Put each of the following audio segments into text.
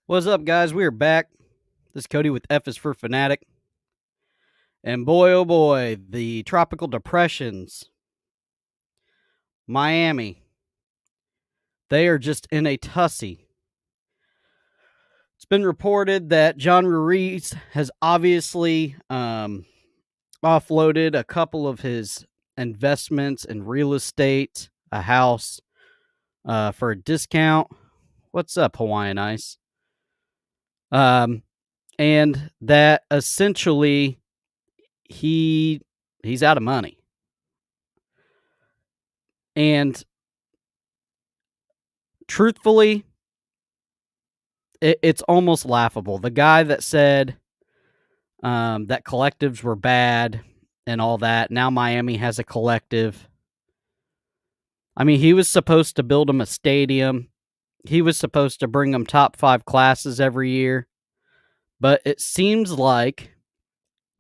What's up, guys? We are back. This is Cody with F is for Fanatic. And boy, oh boy, the tropical depressions, Miami, they are just in a tussy. It's been reported that John Ruiz has obviously offloaded a couple of his investments in real estate, a house, for a discount. What's up, Hawaiian Ice? And that essentially he's out of money. And truthfully, it's almost laughable. The guy that said that collectives were bad and all that, now Miami has a collective. I mean, he was supposed to build him a stadium. He was supposed to bring them top 5 classes every year. But it seems like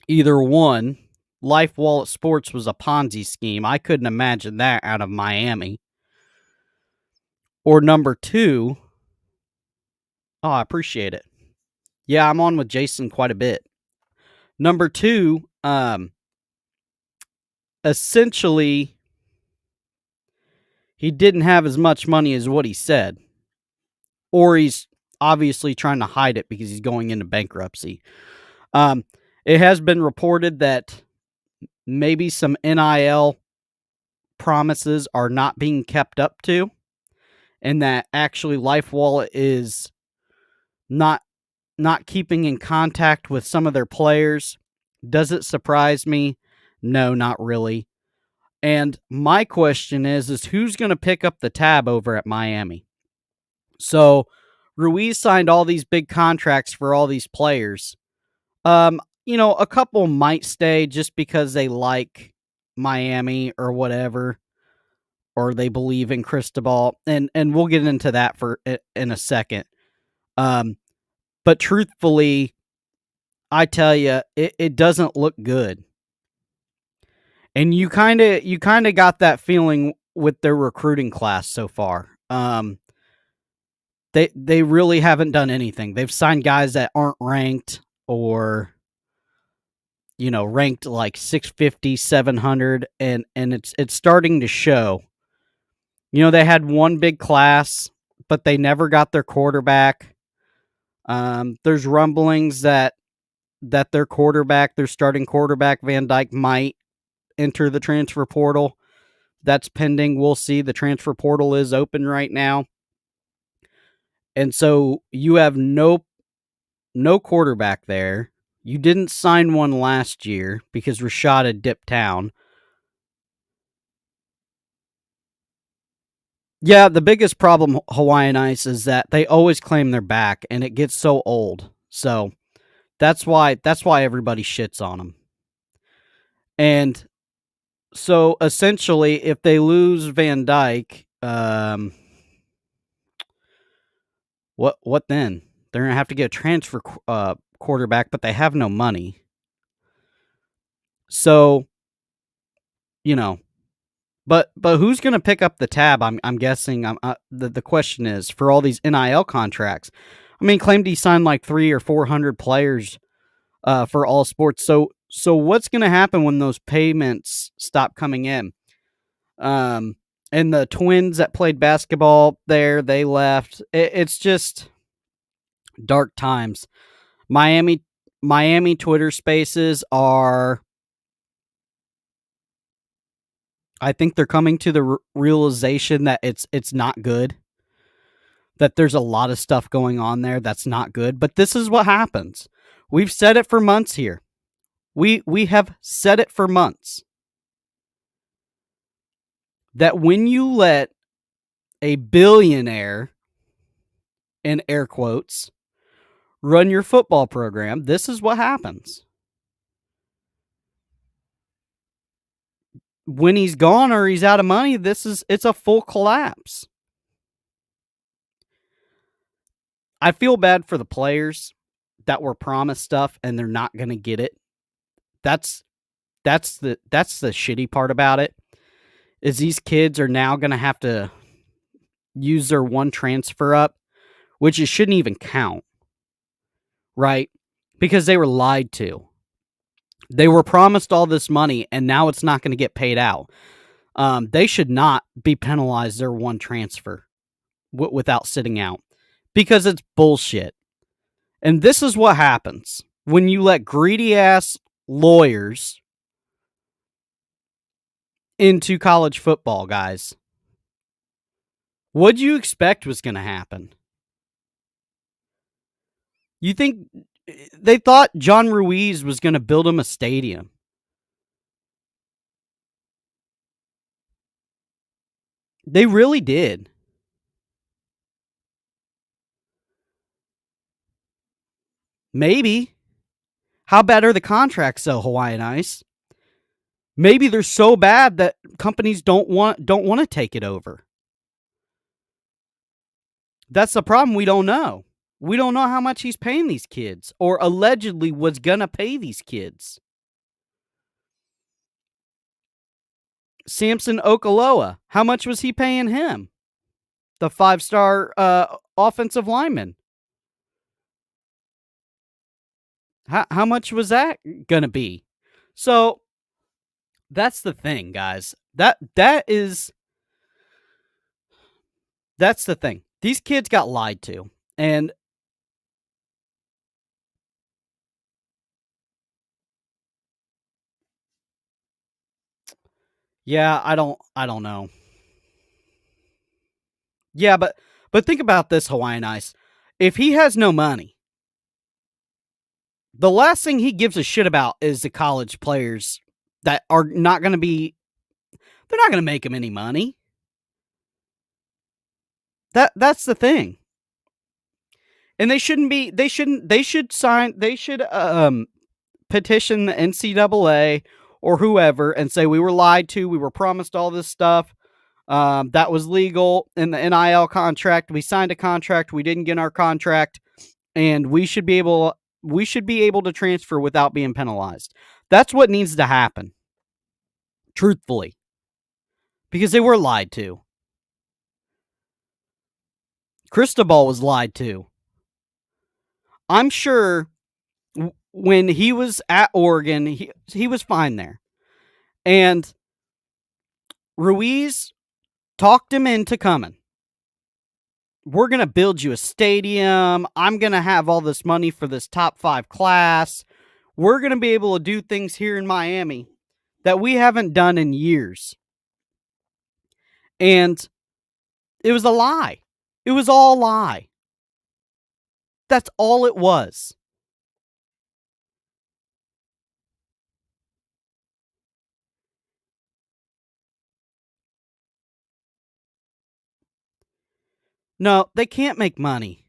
either one, Life Wallet Sports was a Ponzi scheme. I couldn't imagine that out of Miami. Or number 2, oh, I appreciate it. Yeah, I'm on with Jason quite a bit. Number 2, essentially, he didn't have as much money as what he said. Or he's obviously trying to hide it because he's going into bankruptcy. It has been reported that maybe some NIL promises are not being kept up to, and that actually Life Wallet is not keeping in contact with some of their players. Does it surprise me? No, not really. And my question is who's going to pick up the tab over at Miami? So Ruiz signed all these big contracts for all these players. A couple might stay just because they like Miami or whatever, or they believe in Cristobal, and we'll get into that in a second. But truthfully, I tell you, it doesn't look good. And you kind of got that feeling with their recruiting class so far. They really haven't done anything. They've signed guys that aren't ranked or ranked like 650, 700, and it's starting to show. They had one big class, but they never got their quarterback. There's rumblings that their starting quarterback, Dyke, might enter the transfer portal. That's pending. We'll see. The transfer portal is open right now. And so you have no quarterback there. You didn't sign one last year because Rashad had dipped town. Yeah, the biggest problem, Hawaiian Ice, is that they always claim they're back, and it gets so old. So that's why everybody shits on them. And so essentially, if they lose Van Dyke, what then? They're gonna have to get a transfer quarterback, but they have no money. So, but who's gonna pick up the tab? I'm guessing. The question is for all these NIL contracts. I mean, claimed he signed like 300 or 400 players for all sports. So what's gonna happen when those payments stop coming in? And the twins that played basketball there, they left. It's just dark times. Miami Twitter spaces are, I think they're coming to the realization that it's not good. That there's a lot of stuff going on there that's not good. But this is what happens. We've said it for months here. We have said it for months. That when you let a billionaire, in air quotes, run your football program, this is what happens. When he's gone or he's out of money, it's a full collapse. I feel bad for the players that were promised stuff and they're not going to get it. That's the shitty part about it. Is these kids are now going to have to use their one transfer up, which it shouldn't even count. right? Because they were lied to. They were promised all this money, and now it's not going to get paid out. They should not be penalized their one transfer without sitting out because it's bullshit. And this is what happens when you let greedy ass lawyers into college football, guys. What'd you expect was going to happen? You think they thought John Ruiz was going to build him a stadium? They really did. Maybe. How bad are the contracts though, Hawaiian Ice? Maybe they're so bad that companies don't want to take it over. That's the problem. We don't know. We don't know how much he's paying these kids or allegedly was going to pay these kids. Samson Okaloa, how much was he paying him? The 5-star offensive lineman. How much was that going to be? So that's the thing, guys. That's the thing. These kids got lied to. And yeah, I don't know. Yeah, but think about this, Hawaiian Ice. If he has no money, the last thing he gives a shit about is the college players that are not going to be. They're not going to make him any money. That's the thing. And they shouldn't be. They shouldn't. They should sign. They should petition the NCAA or whoever and say we were lied to. We were promised all this stuff. That was legal in the NIL contract. We signed a contract. We didn't get our contract, and we should be able to transfer without being penalized. That's what needs to happen. Truthfully, because they were lied to. Cristobal was lied to. I'm sure when he was at Oregon, he was fine there. And Ruiz talked him into coming. We're going to build you a stadium. I'm going to have all this money for this top 5 class. We're going to be able to do things here in Miami that we haven't done in years. And it was a lie. It was all a lie. That's all it was. No, they can't make money.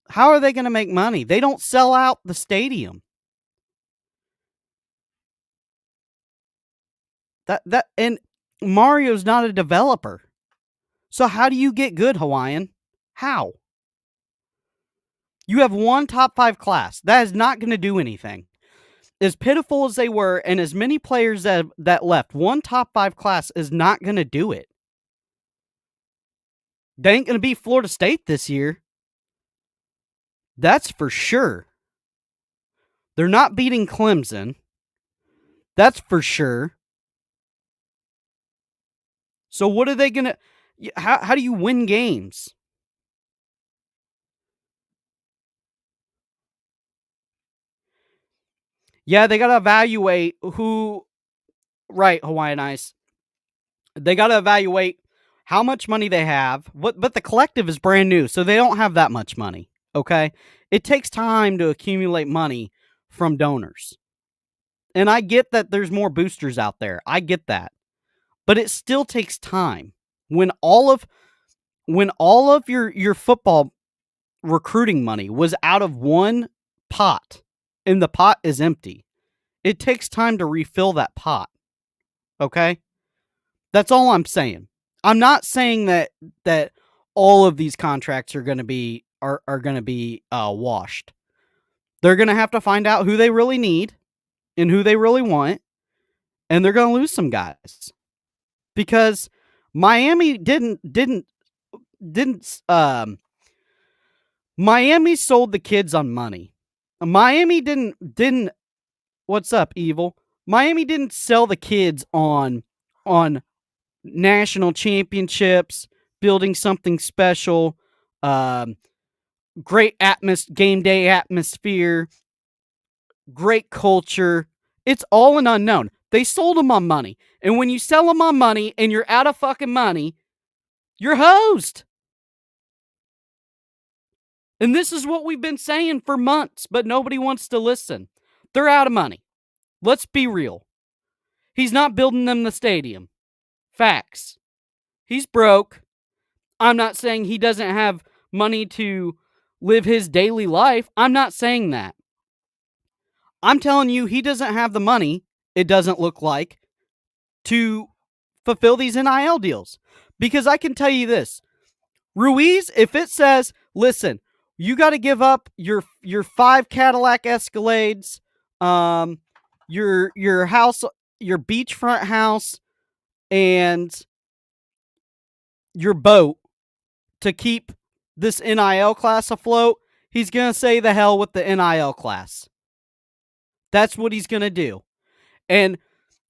How are they going to make money? They don't sell out the stadium. And Mario's not a developer. So how do you get good, Hawaiian? How? You have one top 5 class. That is not going to do anything. As pitiful as they were and as many players that left, one top 5 class is not going to do it. They ain't going to beat Florida State this year. That's for sure. They're not beating Clemson. That's for sure. So what are they going to... How do you win games? Yeah, they got to evaluate who... Right, Hawaiian Ice. They got to evaluate how much money they have. But the collective is brand new, so they don't have that much money, okay? It takes time to accumulate money from donors. And I get that there's more boosters out there. I get that. But it still takes time. When all of your football recruiting money was out of one pot and the pot is empty, it takes time to refill that pot. Okay? That's all I'm saying. I'm not saying that all of these contracts are going to be washed. They're going to have to find out who they really need and who they really want, and they're going to lose some guys because Miami didn't Miami sold the kids on money. Miami didn't what's up, evil? Miami didn't sell the kids on national championships, building something special, um, great game day atmosphere, great culture. It's all an unknown. They sold them on money. And when you sell them on money and you're out of fucking money, you're hosed. And this is what we've been saying for months, but nobody wants to listen. They're out of money. Let's be real. He's not building them the stadium. Facts. He's broke. I'm not saying he doesn't have money to live his daily life. I'm not saying that. I'm telling you, he doesn't have the money, it doesn't look like, to fulfill these NIL deals. Because I can tell you this, Ruiz, if it says, listen, you got to give up your 5 Cadillac Escalades, your house, your beachfront house, and your boat to keep this NIL class afloat, he's going to say the hell with the NIL class. That's what he's going to do. And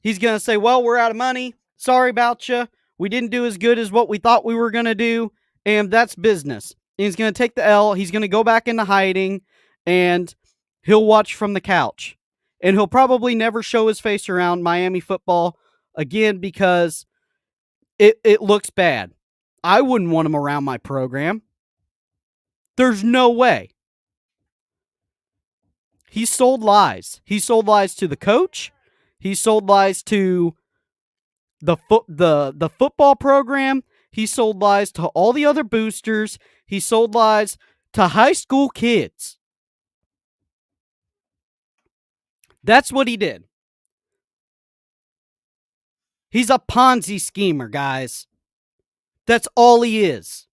he's going to say, well, we're out of money. Sorry about you. We didn't do as good as what we thought we were going to do. And that's business. And he's going to take the L. He's going to go back into hiding. And he'll watch from the couch. And he'll probably never show his face around Miami football again because it looks bad. I wouldn't want him around my program. There's no way. He sold lies. He sold lies to the coach. He sold lies to the football program. He sold lies to all the other boosters. He sold lies to high school kids. That's what he did. He's a Ponzi schemer, guys. That's all he is.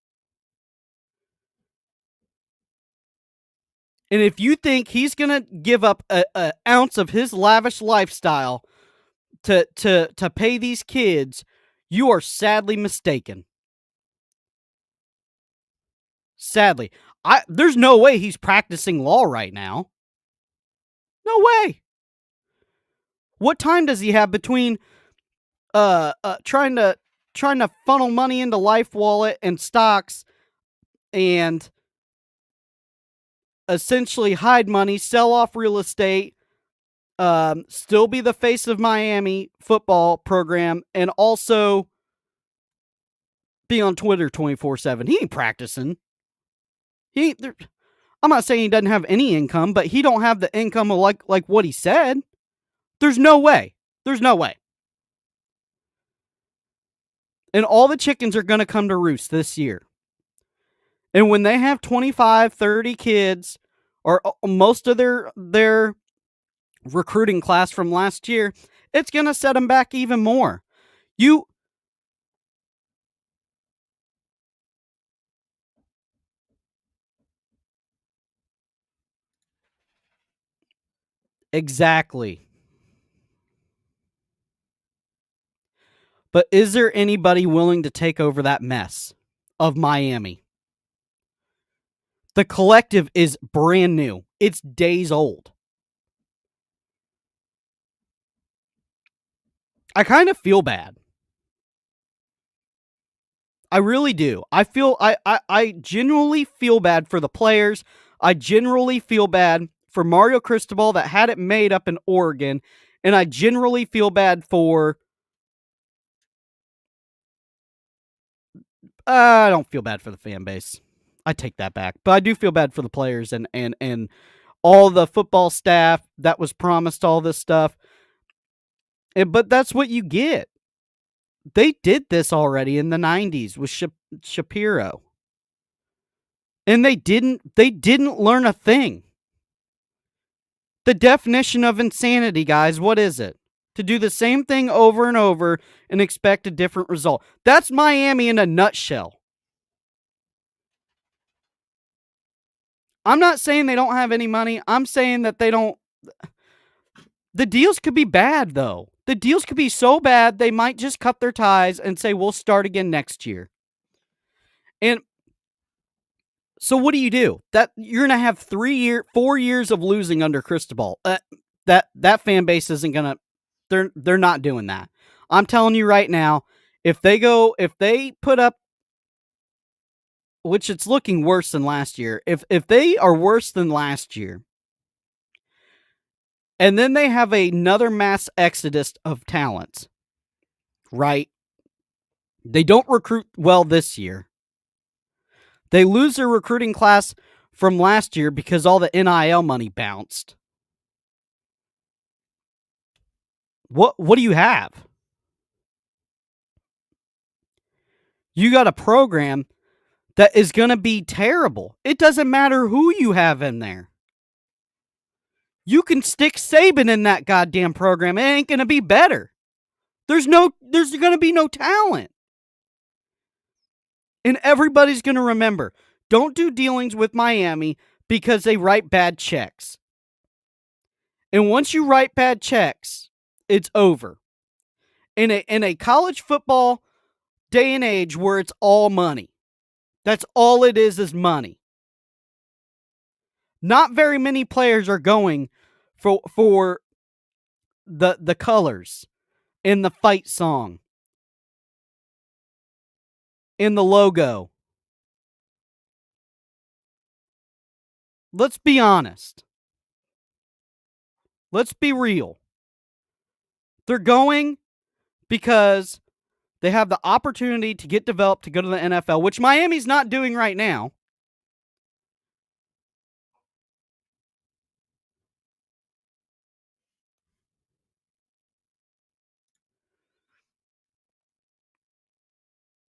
And if you think he's going to give up an ounce of his lavish lifestyle to pay these kids, you are sadly mistaken. Sadly. There's no way he's practicing law right now. No way. What time does he have between trying to funnel money into Life Wallet and stocks and essentially hide money, sell off real estate, still be the face of Miami football program, and also be on Twitter 24/7. He ain't practicing. I'm not saying he doesn't have any income, but he don't have the income of like what he said. There's no way. There's no way. And all the chickens are going to come to roost this year. And when they have 25, 30 kids, or most of their recruiting class from last year, it's going to set them back even more. Exactly. But is there anybody willing to take over that mess of Miami? The collective is brand new. It's days old. I kind of feel bad. I really do. I genuinely feel bad for the players. I generally feel bad for Mario Cristobal that had it made up in Oregon. And I generally feel bad for... I don't feel bad for the fan base. I take that back. But I do feel bad for the players and all the football staff that was promised all this stuff. But that's what you get. They did this already in the 90s with Shapiro. And they didn't learn a thing. The definition of insanity, guys, what is it? To do the same thing over and over and expect a different result. That's Miami in a nutshell. I'm not saying they don't have any money. I'm saying that they don't... The deals could be bad, though. The deals could be so bad, they might just cut their ties and say, we'll start again next year. And So what do? That you're gonna have 4 years of losing under Cristobal. That fan base isn't gonna. They're not doing that. I'm telling you right now. If they put up, which it's looking worse than last year. If they are worse than last year, and then they have another mass exodus of talent, right? They don't recruit well this year. They lose their recruiting class from last year because all the NIL money bounced. What do you have? You got a program that is going to be terrible. It doesn't matter who you have in there. You can stick Saban in that goddamn program. It ain't going to be better. There's going to be no talent. And everybody's going to remember, don't do dealings with Miami because they write bad checks. And once you write bad checks, it's over. In a college football day and age where it's all money. That's all it is money. Not very many players are going for the colors in the fight song, in the logo. Let's be honest. Let's be real. They're going because they have the opportunity to get developed to go to the NFL, which Miami's not doing right now.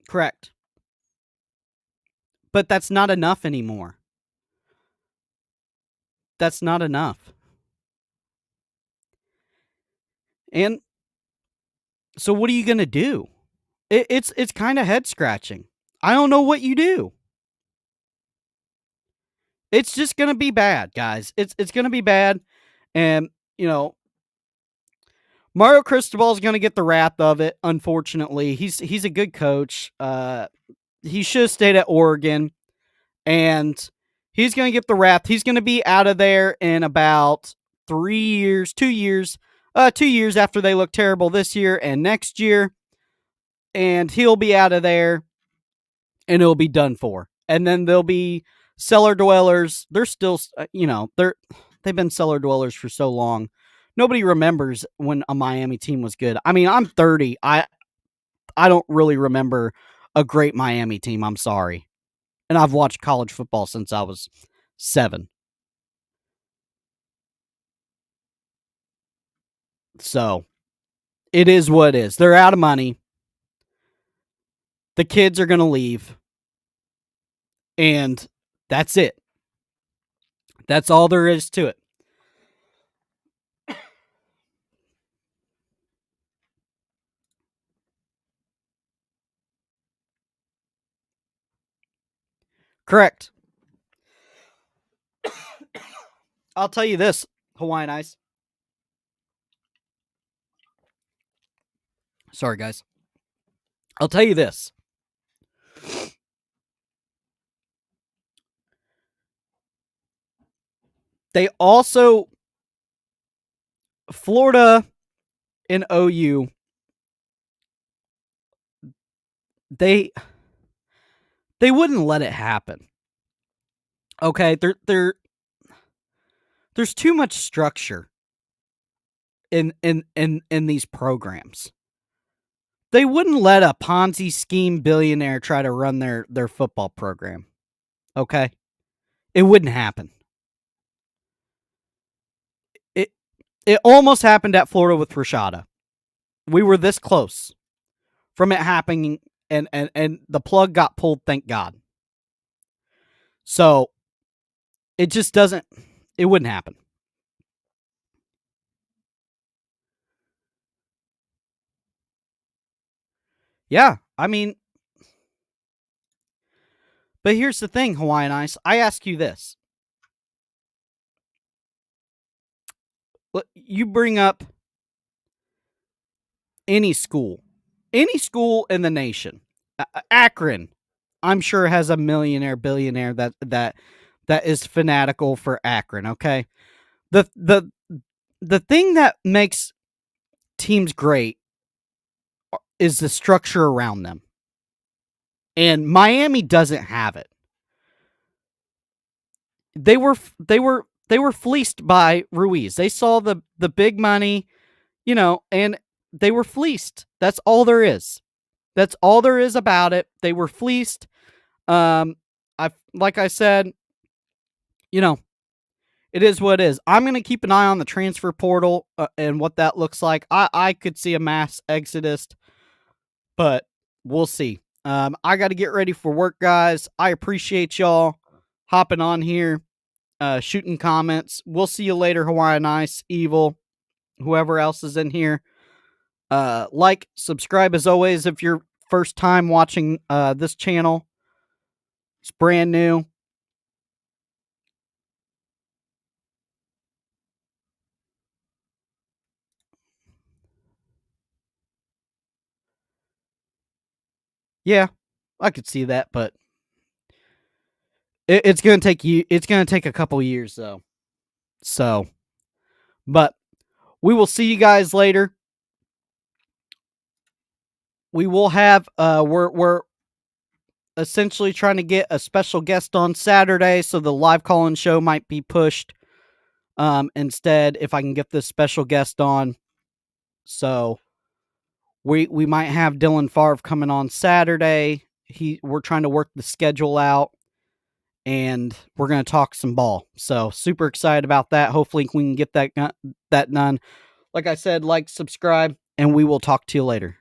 Correct. But that's not enough anymore. That's not enough. And so what are you going to do? It's kind of head scratching. I don't know what you do. It's just going to be bad, guys. It's going to be bad. And, Mario Cristobal is going to get the wrath of it, unfortunately. He's a good coach. He should have stayed at Oregon. And he's going to get the wrath. He's going to be out of there in about 2 years. 2 years after they look terrible this year and next year. And he'll be out of there and it'll be done for. And then there'll be cellar dwellers. They're still, they've been cellar dwellers for so long. Nobody remembers when a Miami team was good. I mean, I'm 30. I don't really remember a great Miami team. I'm sorry. And I've watched college football since I was 7. So it is what it is. They're out of money. The kids are going to leave. And that's it. That's all there is to it. Correct. I'll tell you this, Hawaiian Ice. Sorry, guys. I'll tell you this. They also, Florida and OU, they wouldn't let it happen. Okay, there's too much structure in these programs. They wouldn't let a Ponzi scheme billionaire try to run their football program. Okay? It wouldn't happen. It almost happened at Florida with Rashada. We were this close from it happening, and the plug got pulled, thank God. So it just doesn't, it wouldn't happen. Yeah, I mean, but here's the thing, Hawaiian Ice. I ask you this. You bring up any school in the nation, Akron, I'm sure has a millionaire, billionaire that is fanatical for Akron. Okay, the the the thing that makes teams great is the structure around them, and Miami doesn't have it. They were fleeced by Ruiz. They saw the big money, and they were fleeced. That's all there is. That's all there is about it. They were fleeced. I like I said, you know, it is what it is. I'm going to keep an eye on the transfer portal and what that looks like. I could see a mass exodus, but we'll see. I got to get ready for work, guys. I appreciate y'all hopping on here, shooting comments. We'll see you later, Hawaiian Ice, Evil, whoever else is in here. Like, subscribe as always if you're first time watching this channel. It's brand new. Yeah, I could see that, but it's gonna take you. It's gonna take a couple years though. So, but we will see you guys later. We will have. We're essentially trying to get a special guest on Saturday, so the live call-in show might be pushed. Instead, if I can get this special guest on, so we might have Dylan Favre coming on Saturday. We're trying to work the schedule out, and we're going to talk some ball. So super excited about that. Hopefully we can get that done. Like I said, like, subscribe, and we will talk to you later.